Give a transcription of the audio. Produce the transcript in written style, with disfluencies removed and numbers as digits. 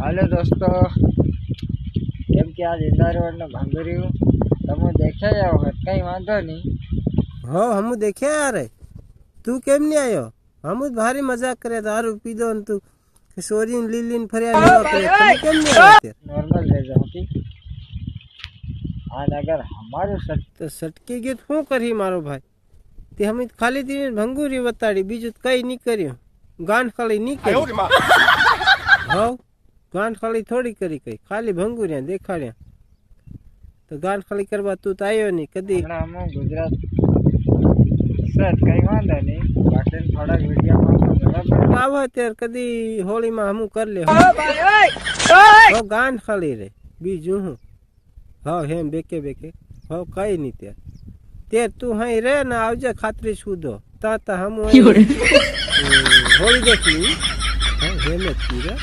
હાલો દોસ્તો, કેમ કે આજ ઇન્દારોડ ભાંગર્યું તમે દેખ્યા જાઓ કઈ વાંધો નહીં। हो हम देखे यार तू केम नहीं आयो। हम भारी मजाक करे दारू पी दो तू सोरीन लीलीन फरिया नहीं करे तुम केम नहीं आयो। नॉर्मल रह जाओ कि आज अगर हमारो तो सटकी गयो तो शू करी मारो भाई ते हम खाली दिन भंगुरी बताड़ी बीजू कई नहीं कर्यो गांठ खाली नहीं करी। हो गांठ खाली थोड़ी करी कई खाली भंगुरिया देखाड़िया तो गांठ खाली करवा तू तो आयो नहीं कदी। हम गुजरात सर कई वांधा नहीं बाकी थोड़ा वीडियो में आवा त्यार कदी होली में हम कर ले हो गांठ खाली रे बीजू हूँ। हाँ हेम बेके बेके हो कई नहीं त्यार त्यार तू हाँ रे ना आवजे खातरी छूदो ता हम होली देख ली। हाँ हेम ठीक है।